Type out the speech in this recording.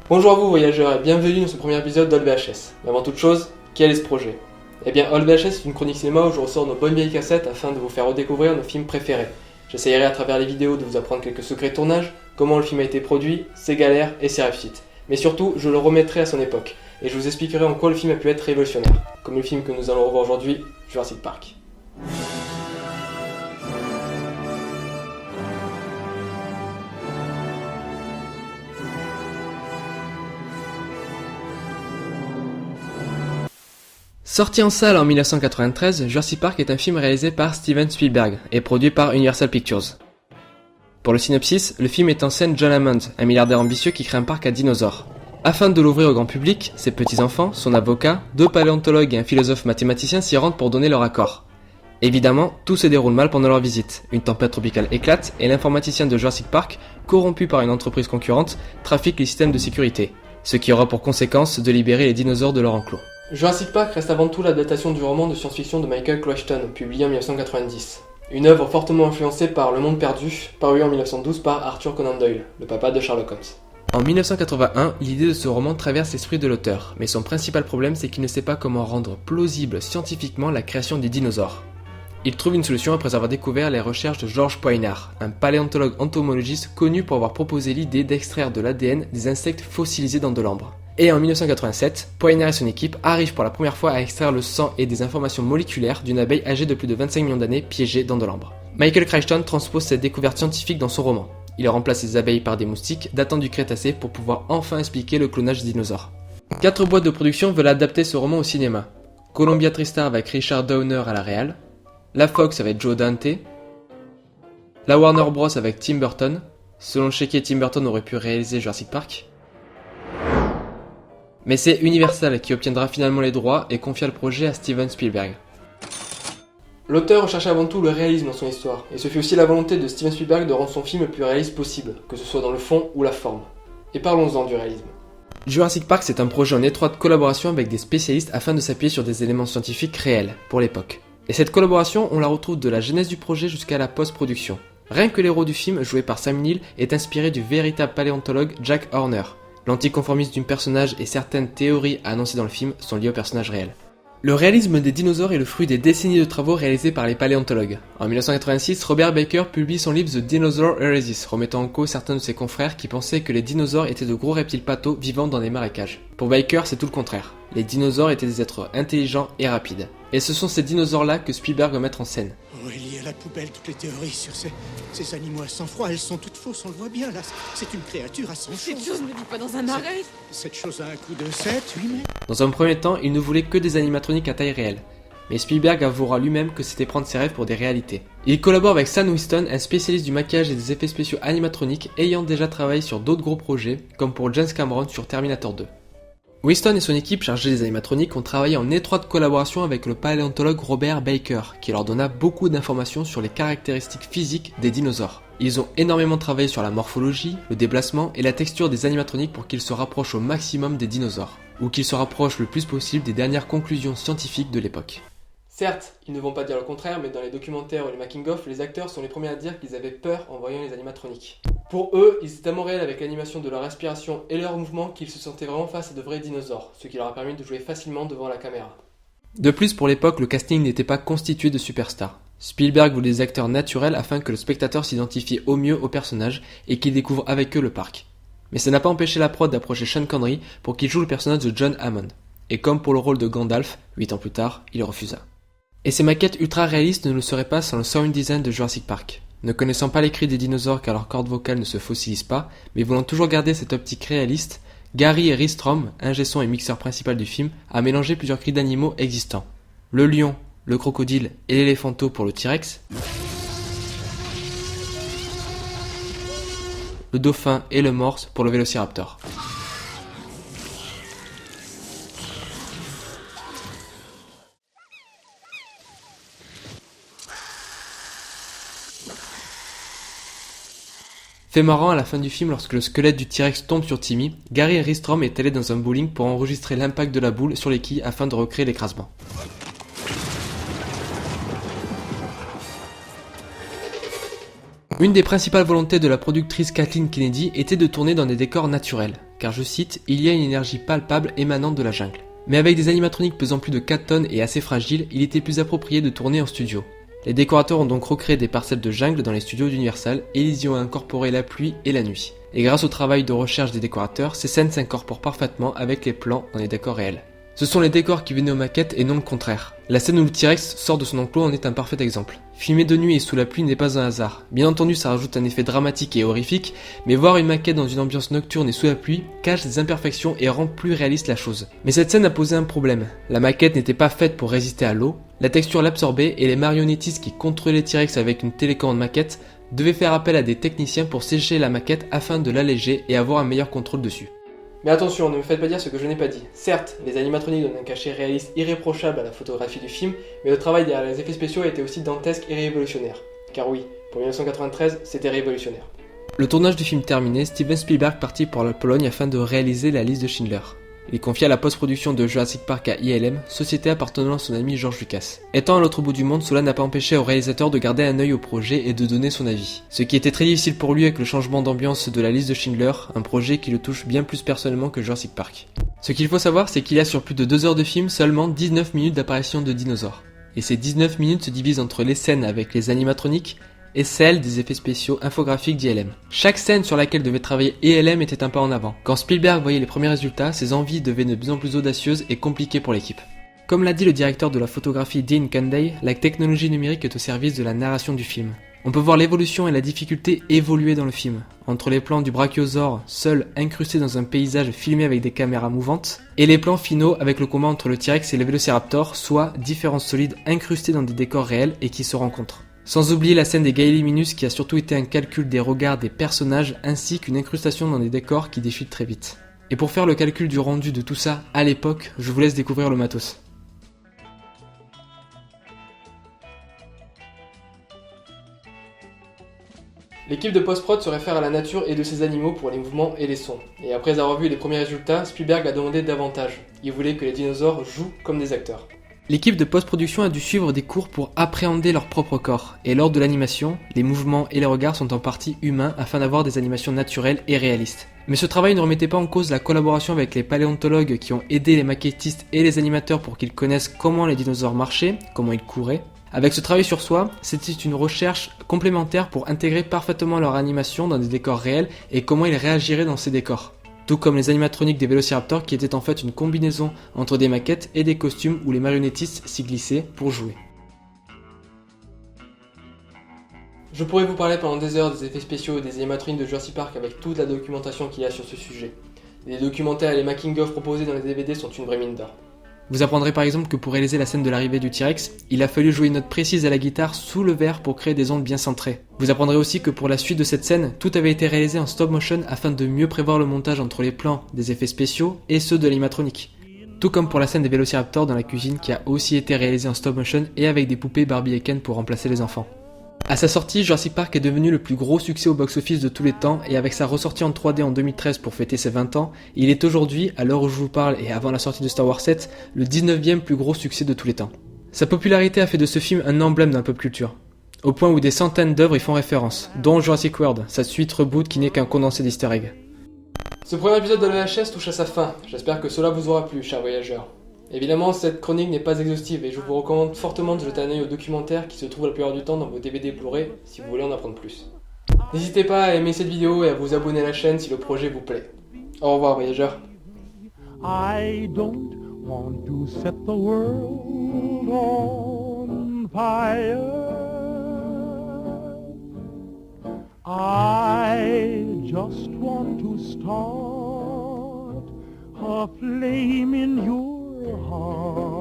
Bonjour à vous voyageurs et bienvenue dans ce premier épisode d'OldVHS. Mais avant toute chose, quel est ce projet? Eh bien OldVHS est une chronique cinéma où je ressors nos bonnes vieilles cassettes afin de vous faire redécouvrir nos films préférés. J'essayerai à travers les vidéos de vous apprendre quelques secrets de tournage, comment le film a été produit, ses galères et ses réussites. Mais surtout, je le remettrai à son époque, et je vous expliquerai en quoi le film a pu être révolutionnaire, comme le film que nous allons revoir aujourd'hui, Jurassic Park. Sorti en salle en 1993, Jurassic Park est un film réalisé par Steven Spielberg et produit par Universal Pictures. Pour le synopsis, le film est en scène John Hammond, un milliardaire ambitieux qui crée un parc à dinosaures. Afin de l'ouvrir au grand public, ses petits-enfants, son avocat, deux paléontologues et un philosophe mathématicien s'y rendent pour donner leur accord. Évidemment, tout se déroule mal pendant leur visite. Une tempête tropicale éclate et l'informaticien de Jurassic Park, corrompu par une entreprise concurrente, trafique les systèmes de sécurité, ce qui aura pour conséquence de libérer les dinosaures de leur enclos. Jurassic Park reste avant tout l'adaptation du roman de science-fiction de Michael Crichton, publié en 1990. Une œuvre fortement influencée par Le Monde Perdu, paru en 1912 par Arthur Conan Doyle, le papa de Sherlock Holmes. En 1981, l'idée de ce roman traverse l'esprit de l'auteur, mais son principal problème c'est qu'il ne sait pas comment rendre plausible scientifiquement la création des dinosaures. Il trouve une solution après avoir découvert les recherches de George Poinar, un paléontologue entomologiste connu pour avoir proposé l'idée d'extraire de l'ADN des insectes fossilisés dans de l'ambre. Et en 1987, Poinar et son équipe arrivent pour la première fois à extraire le sang et des informations moléculaires d'une abeille âgée de plus de 25 millions d'années piégée dans de l'ambre. Michael Crichton transpose cette découverte scientifique dans son roman. Il remplace les abeilles par des moustiques datant du Crétacé pour pouvoir enfin expliquer le clonage des dinosaures. 4 boîtes de production veulent adapter ce roman au cinéma. Columbia TriStar avec Richard Donner à la réal, la Fox avec Joe Dante, la Warner Bros avec Tim Burton, selon Shecky, Tim Burton aurait pu réaliser Jurassic Park. Mais c'est Universal qui obtiendra finalement les droits et confia le projet à Steven Spielberg. L'auteur recherchait avant tout le réalisme dans son histoire, et ce fut aussi la volonté de Steven Spielberg de rendre son film le plus réaliste possible, que ce soit dans le fond ou la forme. Et parlons-en du réalisme. Jurassic Park c'est un projet en étroite collaboration avec des spécialistes afin de s'appuyer sur des éléments scientifiques réels, pour l'époque. Et cette collaboration, on la retrouve de la genèse du projet jusqu'à la post-production. Rien que l'héros du film, joué par Sam Neill, est inspiré du véritable paléontologue Jack Horner. L'anticonformisme du personnage et certaines théories annoncées dans le film sont liées au personnage réel. Le réalisme des dinosaures est le fruit des décennies de travaux réalisés par les paléontologues. En 1986, Robert Baker publie son livre The Dinosaur Heresis, remettant en cause certains de ses confrères qui pensaient que les dinosaures étaient de gros reptiles patos vivant dans des marécages. Pour Baker, c'est tout le contraire. Les dinosaures étaient des êtres intelligents et rapides. Et ce sont ces dinosaures-là que Spielberg va mettre en scène. Il y a à la poubelle toutes les théories sur ces animaux à sang froid. Elles sont toutes fausses, on le voit bien là. C'est une créature à sang chaud. Cette chose ne vit pas dans un arrêt. Cette chose a un coup de 7, 8 mètres. Dans un premier temps, il ne voulait que des animatroniques à taille réelle. Mais Spielberg avouera lui-même que c'était prendre ses rêves pour des réalités. Il collabore avec Stan Winston, un spécialiste du maquillage et des effets spéciaux animatroniques ayant déjà travaillé sur d'autres gros projets, comme pour James Cameron sur Terminator 2. Winston et son équipe chargée des animatroniques ont travaillé en étroite collaboration avec le paléontologue Robert Baker, qui leur donna beaucoup d'informations sur les caractéristiques physiques des dinosaures. Ils ont énormément travaillé sur la morphologie, le déplacement et la texture des animatroniques pour qu'ils se rapprochent au maximum des dinosaures, ou qu'ils se rapprochent le plus possible des dernières conclusions scientifiques de l'époque. Certes, ils ne vont pas dire le contraire, mais dans les documentaires ou les making-of, les acteurs sont les premiers à dire qu'ils avaient peur en voyant les animatroniques. Pour eux, ils étaient tellement réels avec l'animation de leur respiration et leurs mouvements qu'ils se sentaient vraiment face à de vrais dinosaures, ce qui leur a permis de jouer facilement devant la caméra. De plus, pour l'époque, le casting n'était pas constitué de superstars. Spielberg voulait des acteurs naturels afin que le spectateur s'identifie au mieux aux personnages et qu'il découvre avec eux le parc. Mais ça n'a pas empêché la prod d'approcher Sean Connery pour qu'il joue le personnage de John Hammond. Et comme pour le rôle de Gandalf, 8 ans plus tard, il refusa. Et ces maquettes ultra réalistes ne le seraient pas sans le sound design de Jurassic Park. Ne connaissant pas les cris des dinosaures car leurs cordes vocales ne se fossilisent pas, mais voulant toujours garder cette optique réaliste, Gary Ristrom, ingé son et mixeur principal du film, a mélangé plusieurs cris d'animaux existants. Le lion, le crocodile et l'éléphanto pour le T-Rex, le dauphin et le morse pour le vélociraptor. Fait marrant, à la fin du film, lorsque le squelette du T-Rex tombe sur Timmy, Gary Ristrom est allé dans un bowling pour enregistrer l'impact de la boule sur les quilles afin de recréer l'écrasement. Une des principales volontés de la productrice Kathleen Kennedy était de tourner dans des décors naturels, car je cite, il y a une énergie palpable émanant de la jungle. Mais avec des animatroniques pesant plus de 4 tonnes et assez fragiles, il était plus approprié de tourner en studio. Les décorateurs ont donc recréé des parcelles de jungle dans les studios d'Universal et ils y ont incorporé la pluie et la nuit. Et grâce au travail de recherche des décorateurs, ces scènes s'incorporent parfaitement avec les plans dans les décors réels. Ce sont les décors qui venaient aux maquettes et non le contraire. La scène où le T-Rex sort de son enclos en est un parfait exemple. Filmer de nuit et sous la pluie n'est pas un hasard. Bien entendu, ça rajoute un effet dramatique et horrifique, mais voir une maquette dans une ambiance nocturne et sous la pluie cache des imperfections et rend plus réaliste la chose. Mais cette scène a posé un problème. La maquette n'était pas faite pour résister à l'eau, la texture l'absorbait et les marionnettistes qui contrôlaient T-Rex avec une télécommande maquette devaient faire appel à des techniciens pour sécher la maquette afin de l'alléger et avoir un meilleur contrôle dessus. Mais attention, ne me faites pas dire ce que je n'ai pas dit. Certes, les animatroniques donnent un cachet réaliste irréprochable à la photographie du film, mais le travail derrière les effets spéciaux a été aussi dantesque et révolutionnaire. Car oui, pour 1993, c'était révolutionnaire. Le tournage du film terminé, Steven Spielberg partit pour la Pologne afin de réaliser la liste de Schindler. Il confia la post-production de Jurassic Park à ILM, société appartenant à son ami George Lucas. Étant à l'autre bout du monde, cela n'a pas empêché au réalisateur de garder un œil au projet et de donner son avis. Ce qui était très difficile pour lui avec le changement d'ambiance de la liste de Schindler, un projet qui le touche bien plus personnellement que Jurassic Park. Ce qu'il faut savoir, c'est qu'il y a sur plus de 2 heures de film seulement 19 minutes d'apparition de dinosaures. Et ces 19 minutes se divisent entre les scènes avec les animatroniques et celle des effets spéciaux infographiques d'ILM. Chaque scène sur laquelle devait travailler ILM était un pas en avant. Quand Spielberg voyait les premiers résultats, ses envies devenaient de plus en plus audacieuses et compliquées pour l'équipe. Comme l'a dit le directeur de la photographie Dean Cundey, la technologie numérique est au service de la narration du film. On peut voir l'évolution et la difficulté évoluer dans le film, entre les plans du brachiosaure seul incrusté dans un paysage filmé avec des caméras mouvantes, et les plans finaux avec le combat entre le T-Rex et le Vélociraptor, soit différents solides incrustés dans des décors réels et qui se rencontrent. Sans oublier la scène des Gallimimus qui a surtout été un calcul des regards des personnages ainsi qu'une incrustation dans des décors qui défilent très vite. Et pour faire le calcul du rendu de tout ça à l'époque, je vous laisse découvrir le matos. L'équipe de post-prod se réfère à la nature et de ses animaux pour les mouvements et les sons. Et après avoir vu les premiers résultats, Spielberg a demandé davantage. Il voulait que les dinosaures jouent comme des acteurs. L'équipe de post-production a dû suivre des cours pour appréhender leur propre corps, et lors de l'animation, les mouvements et les regards sont en partie humains afin d'avoir des animations naturelles et réalistes. Mais ce travail ne remettait pas en cause la collaboration avec les paléontologues qui ont aidé les maquettistes et les animateurs pour qu'ils connaissent comment les dinosaures marchaient, comment ils couraient. Avec ce travail sur soi, c'était une recherche complémentaire pour intégrer parfaitement leur animation dans des décors réels et comment ils réagiraient dans ces décors. Tout comme les animatroniques des Vélociraptors qui étaient en fait une combinaison entre des maquettes et des costumes où les marionnettistes s'y glissaient pour jouer. Je pourrais vous parler pendant des heures des effets spéciaux et des animatroniques de Jurassic Park avec toute la documentation qu'il y a sur ce sujet. Les documentaires et les making-of proposés dans les DVD sont une vraie mine d'or. Vous apprendrez par exemple que pour réaliser la scène de l'arrivée du T-Rex, il a fallu jouer une note précise à la guitare sous le verre pour créer des ondes bien centrées. Vous apprendrez aussi que pour la suite de cette scène, tout avait été réalisé en stop motion afin de mieux prévoir le montage entre les plans des effets spéciaux et ceux de l'animatronique. Tout comme pour la scène des Vélociraptors dans la cuisine qui a aussi été réalisée en stop motion et avec des poupées Barbie et Ken pour remplacer les enfants. À sa sortie, Jurassic Park est devenu le plus gros succès au box-office de tous les temps et avec sa ressortie en 3D en 2013 pour fêter ses 20 ans, il est aujourd'hui, à l'heure où je vous parle et avant la sortie de Star Wars 7, le 19e plus gros succès de tous les temps. Sa popularité a fait de ce film un emblème dans la pop culture, au point où des centaines d'œuvres y font référence, dont Jurassic World, sa suite reboot qui n'est qu'un condensé d'easter eggs. Ce premier épisode de la VHS touche à sa fin, j'espère que cela vous aura plu, chers voyageurs. Évidemment, cette chronique n'est pas exhaustive et je vous recommande fortement de jeter un œil au documentaire qui se trouve la plupart du temps dans vos DVD Blu-ray si vous voulez en apprendre plus. N'hésitez pas à aimer cette vidéo et à vous abonner à la chaîne si le projet vous plaît. Au revoir voyageurs. I don't want to set the world on fire. I just want to start a flame in your heart.